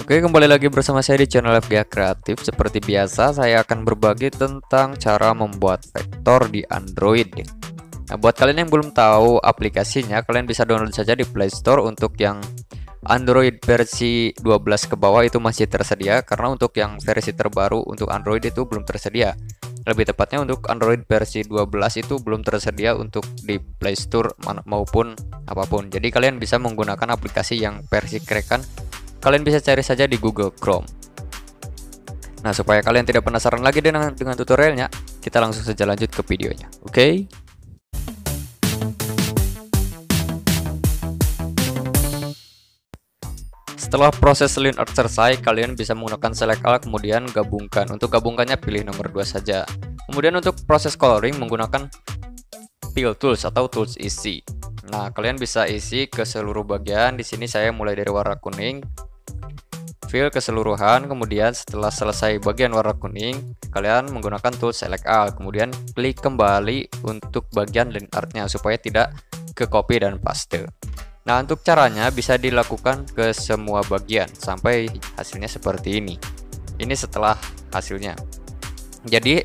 Oke, kembali lagi bersama saya di channel FGA Kreatif. Seperti biasa, saya akan berbagi tentang cara membuat vektor di Android. Nah, buat kalian yang belum tahu aplikasinya, kalian bisa download saja di Play Store. Untuk yang Android versi 12 ke bawah itu masih tersedia, karena untuk yang versi terbaru untuk Android itu belum tersedia. Lebih tepatnya untuk Android versi 12 itu belum tersedia untuk di Play Store maupun apapun. Jadi kalian bisa menggunakan aplikasi yang versi crack-an. Kalian bisa cari saja di Google Chrome. Nah, supaya kalian tidak penasaran lagi dengan tutorialnya, kita langsung saja lanjut ke videonya. Oke? Setelah proses line art selesai, kalian bisa menggunakan select all, kemudian gabungkan. Untuk gabungkannya pilih nomor 2 saja. Kemudian untuk proses coloring menggunakan fill tools atau tools isi. Nah, kalian bisa isi ke seluruh bagian. Di sini saya mulai dari warna kuning, fill keseluruhan. Kemudian setelah selesai bagian warna kuning, kalian menggunakan tool select all, kemudian klik kembali untuk bagian line artnya supaya tidak ke copy dan paste. Nah, untuk caranya bisa dilakukan ke semua bagian sampai hasilnya seperti ini. Ini setelah hasilnya. Jadi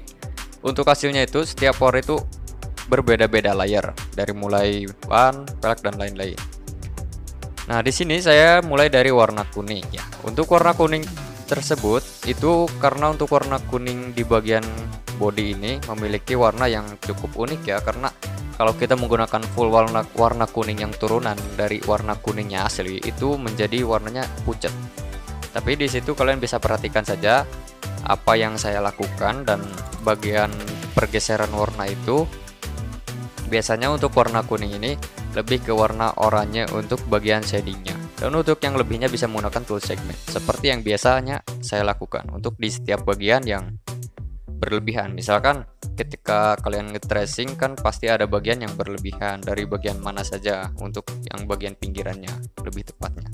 untuk hasilnya itu setiap war itu berbeda-beda layer, dari mulai ban, pelek dan lain-lain. Nah, di sini saya mulai dari warna kuning ya. Untuk warna kuning tersebut itu karena untuk warna kuning di bagian body ini memiliki warna yang cukup unik ya, karena kalau kita menggunakan full warna kuning yang turunan dari warna kuningnya asli itu menjadi warnanya pucat. Tapi di situ kalian bisa perhatikan saja apa yang saya lakukan, dan bagian pergeseran warna itu biasanya untuk warna kuning ini lebih ke warna oranye untuk bagian shadingnya, dan untuk yang lebihnya bisa menggunakan tool segment seperti yang biasanya saya lakukan untuk di setiap bagian yang berlebihan. Misalkan ketika kalian nge-tracing kan pasti ada bagian yang berlebihan, dari bagian mana saja, untuk yang bagian pinggirannya lebih tepatnya.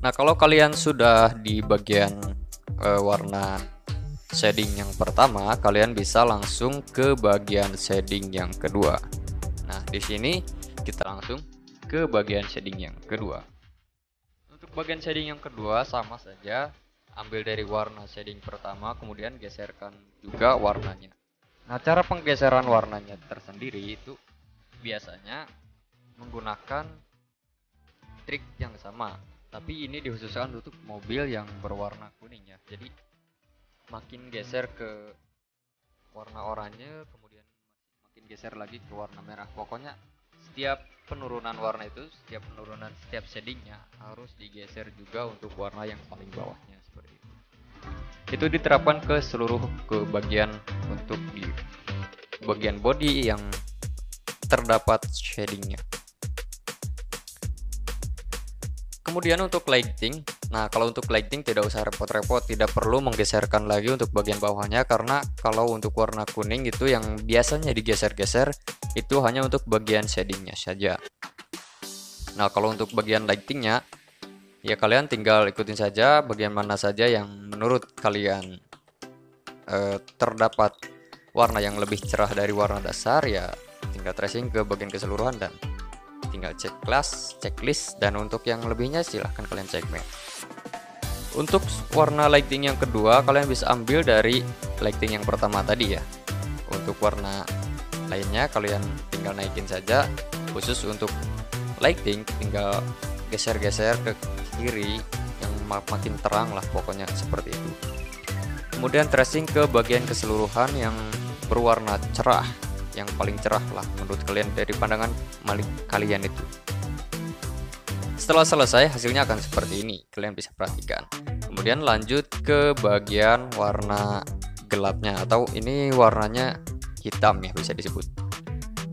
Nah, kalau kalian sudah di bagian warna shading yang pertama, kalian bisa langsung ke bagian shading yang kedua. Nah, di sini kita langsung ke bagian shading yang kedua. Untuk bagian shading yang kedua sama saja, ambil dari warna shading pertama, kemudian geserkan juga warnanya. Nah, cara penggeseran warnanya tersendiri itu biasanya menggunakan trik yang sama, tapi ini dikhususkan untuk mobil yang berwarna kuning ya. Jadi makin geser ke warna oranye, kemudian makin geser lagi ke warna merah. Pokoknya setiap penurunan warna itu, setiap shadingnya harus digeser juga untuk warna yang paling bawahnya, seperti itu. Itu diterapkan ke seluruh bagian untuk di bagian body yang terdapat shadingnya. Kemudian untuk lighting, nah kalau untuk lighting tidak usah repot-repot, tidak perlu menggeserkan lagi untuk bagian bawahnya, karena kalau untuk warna kuning itu yang biasanya digeser-geser itu hanya untuk bagian shadingnya saja. Nah, kalau untuk bagian lightingnya ya kalian tinggal ikutin saja bagian mana saja yang menurut kalian terdapat warna yang lebih cerah dari warna dasar, ya tinggal tracing ke bagian keseluruhan dan tinggal checklist, dan untuk yang lebihnya silahkan kalian segment. Untuk warna lighting yang kedua, kalian bisa ambil dari lighting yang pertama tadi ya. Untuk warna lainnya kalian tinggal naikin saja. Khusus untuk lighting tinggal geser-geser ke kiri yang makin terang lah, pokoknya seperti itu. Kemudian tracing ke bagian keseluruhan yang berwarna cerah, yang paling cerah lah menurut kalian dari pandangan kalian itu. Setelah selesai hasilnya akan seperti ini, kalian bisa perhatikan. Kemudian lanjut ke bagian warna gelapnya, atau ini warnanya hitam ya bisa disebut.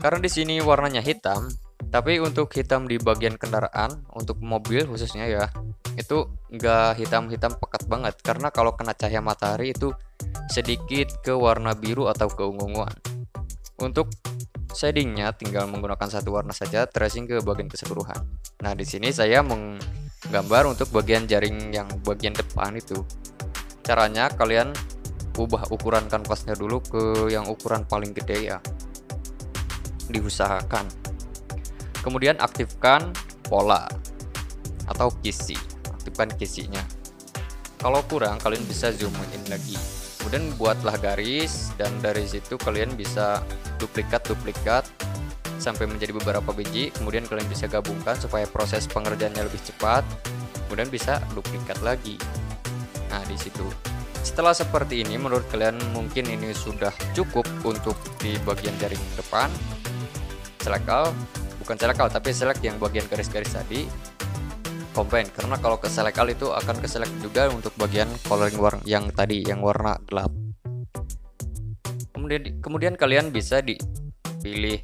Karena di sini warnanya hitam, tapi untuk hitam di bagian kendaraan untuk mobil khususnya ya, itu enggak hitam-hitam pekat banget, karena kalau kena cahaya matahari itu sedikit ke warna biru atau keunguan. Untuk shadingnya tinggal menggunakan satu warna saja, tracing ke bagian keseluruhan. Nah, di sini saya menggambar untuk bagian jaring yang bagian depan itu. Caranya kalian ubah ukuran kanvasnya dulu ke yang ukuran paling gede ya, diusahakan. Kemudian aktifkan pola atau kisi. aktifkan kisinya. Kalau kurang, kalian bisa zoom in lagi. Kemudian buatlah garis, dan dari situ kalian bisa duplikat sampai menjadi beberapa biji. Kemudian kalian bisa gabungkan supaya proses pengerjaannya lebih cepat. Kemudian bisa duplikat lagi. Nah, di situ. Setelah seperti ini, menurut kalian mungkin ini sudah cukup untuk di bagian jaring depan. Select all, bukan select all, tapi select yang bagian garis-garis tadi. Combine, karena kalau ke select all itu akan ke select juga untuk bagian coloring warna yang tadi, yang warna gelap. Kemudian kalian bisa dipilih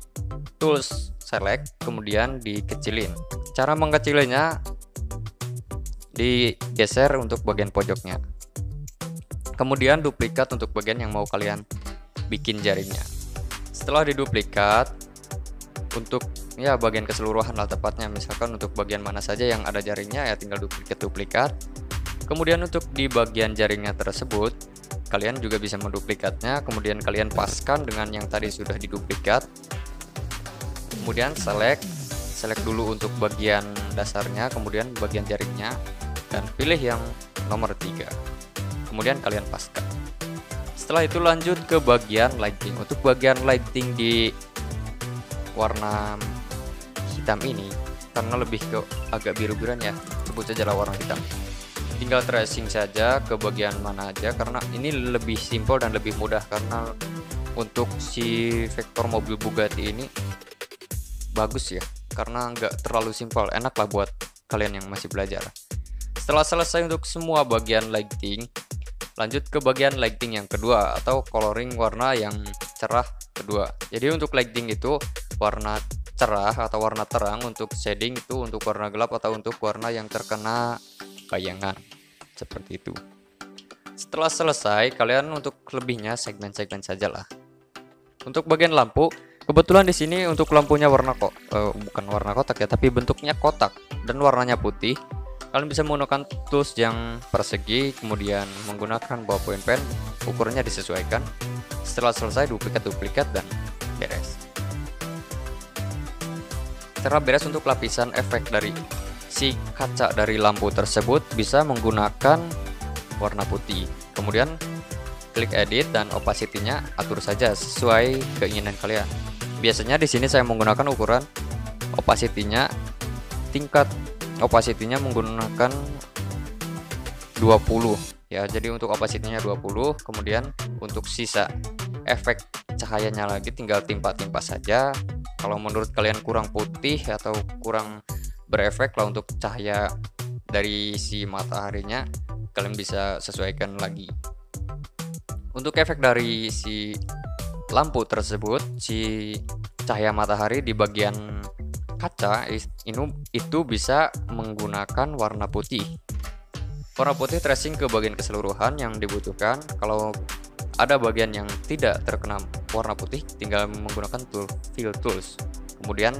tools select, kemudian dikecilin. Cara mengecilinya digeser untuk bagian pojoknya. Kemudian duplikat untuk bagian yang mau kalian bikin jaringnya. Setelah diduplikat untuk ya bagian keseluruhan lah tepatnya, misalkan untuk bagian mana saja yang ada jaringnya ya tinggal duplikat. Kemudian untuk di bagian jaringnya tersebut kalian juga bisa menduplikatnya, kemudian kalian paskan dengan yang tadi sudah diduplikat. Kemudian select dulu untuk bagian dasarnya, kemudian bagian jaringnya, dan pilih yang nomor 3. Kemudian kalian paskan. Setelah itu lanjut ke bagian lighting. Untuk bagian lighting di warna hitam ini, karena lebih ke agak biru-biruan ya, sebut saja lah warna hitam. Tinggal tracing saja ke bagian mana aja, karena ini lebih simple dan lebih mudah. Karena untuk si vektor mobil Bugatti ini bagus ya, karena nggak terlalu simple, enak lah buat kalian yang masih belajar. Setelah selesai untuk semua bagian lighting, lanjut ke bagian lighting yang kedua atau coloring warna yang cerah kedua. Jadi untuk lighting itu warna cerah atau warna terang, untuk shading itu untuk warna gelap atau untuk warna yang terkena bayangan, seperti itu. Setelah selesai, kalian untuk lebihnya segmen-segmen saja lah. Untuk bagian lampu, kebetulan di sini untuk lampunya warna bukan warna kotak ya, tapi bentuknya kotak dan warnanya putih. Kalian bisa menggunakan tools yang persegi, kemudian menggunakan ballpoint pen, ukurannya disesuaikan. Setelah selesai, duplikat dan beres. Cara beres untuk lapisan efek dari si kaca dari lampu tersebut bisa menggunakan warna putih. Kemudian klik edit dan opacity-nya atur saja sesuai keinginan kalian. Biasanya di sini saya menggunakan ukuran opacity-nya, tingkat opacity-nya menggunakan 20 ya. Jadi untuk opacity-nya 20, kemudian untuk sisa efek cahayanya lagi tinggal timpa-timpa saja. Kalau menurut kalian kurang putih atau kurang berefek lah untuk cahaya dari si mataharinya, kalian bisa sesuaikan lagi. Untuk efek dari si lampu tersebut, si cahaya matahari di bagian kaca itu bisa menggunakan warna putih. Warna putih tracing ke bagian keseluruhan yang dibutuhkan. Kalau ada bagian yang tidak terkena warna putih, tinggal menggunakan fill tools. Kemudian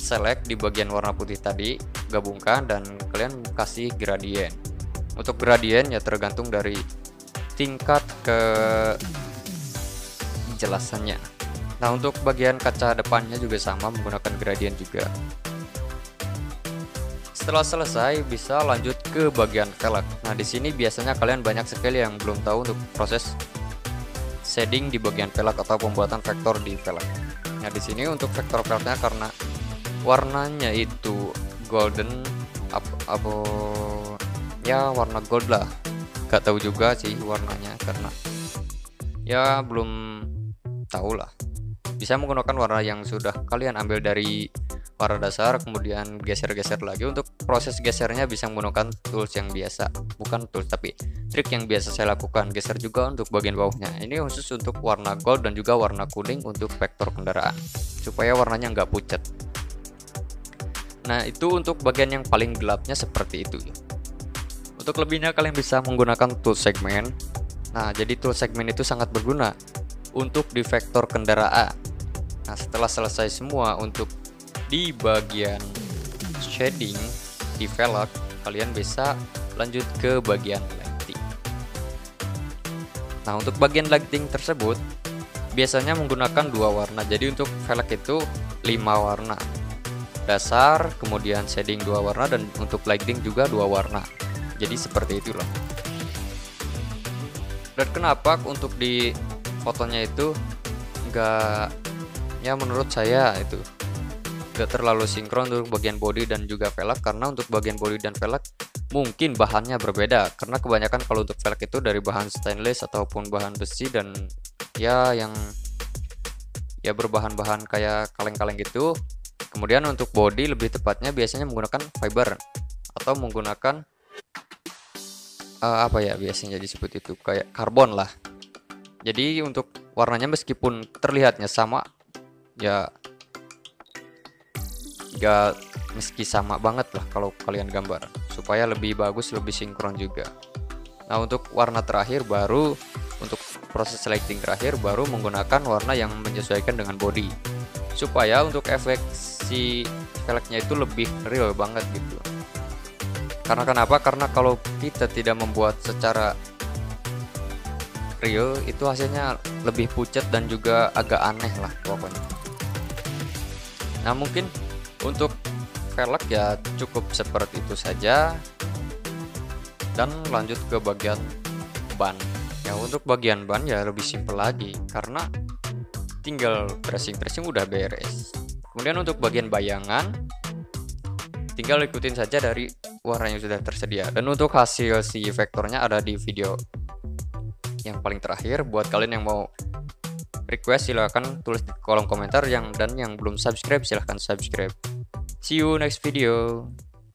select di bagian warna putih tadi, gabungkan dan kalian kasih gradient. Untuk gradient ya tergantung dari tingkat kejelasannya. Nah, untuk bagian kaca depannya juga sama, menggunakan gradient juga. Setelah selesai, bisa lanjut ke bagian velg. Nah, di sini biasanya kalian banyak sekali yang belum tahu untuk proses shading di bagian velg atau pembuatan vektor di velg. Nah, di sini untuk vektor velgnya karena warnanya itu golden ya warna gold lah. Gak tahu juga sih warnanya karena ya belum tahu lah. Bisa menggunakan warna yang sudah kalian ambil dari warna dasar, kemudian geser-geser lagi. Untuk proses gesernya bisa menggunakan tools yang biasa, bukan tools tapi trik yang biasa saya lakukan. Geser juga untuk bagian bawahnya. Ini khusus untuk warna gold dan juga warna kuning untuk vektor kendaraan, supaya warnanya nggak pucat. Nah, itu untuk bagian yang paling gelapnya seperti itu. Untuk lebihnya kalian bisa menggunakan tool segmen. Nah, jadi tool segmen itu sangat berguna untuk di vektor kendaraan. Nah, setelah selesai semua untuk di bagian shading di velg, kalian bisa lanjut ke bagian lighting. Nah, untuk bagian lighting tersebut biasanya menggunakan 2 warna. Jadi untuk velg itu 5 warna. Dasar, kemudian shading 2 warna, dan untuk lighting juga 2 warna. Jadi seperti itu loh. Dan kenapa untuk di fotonya itu enggak, ya menurut saya itu enggak terlalu sinkron untuk bagian body dan juga velg, karena untuk bagian body dan velg mungkin bahannya berbeda, karena kebanyakan kalau untuk velg itu dari bahan stainless ataupun bahan besi dan ya yang ya berbahan-bahan kayak kaleng-kaleng gitu. Kemudian untuk body lebih tepatnya biasanya menggunakan fiber atau menggunakan apa ya biasanya disebut itu kayak karbon lah. Jadi untuk warnanya meskipun terlihatnya sama, ya gak meski sama banget lah kalau kalian gambar, supaya lebih bagus, lebih sinkron juga. Nah untuk warna terakhir baru, untuk proses selecting terakhir baru menggunakan warna yang menyesuaikan dengan body, supaya untuk efek si velgnya itu lebih real banget gitu. Karena kenapa? Karena kalau kita tidak membuat secara real, itu hasilnya lebih pucat dan juga agak aneh lah pokoknya. Nah mungkin untuk velg ya cukup seperti itu saja. Dan lanjut ke bagian ban. Ya untuk bagian ban ya lebih simpel lagi, karena tinggal tracing udah beres. Kemudian untuk bagian bayangan tinggal ikutin saja dari warna yang sudah tersedia. Dan untuk hasil si vektornya ada di video yang paling terakhir. Buat kalian yang mau request silahkan tulis di kolom komentar, dan yang belum subscribe silahkan subscribe. See you next video.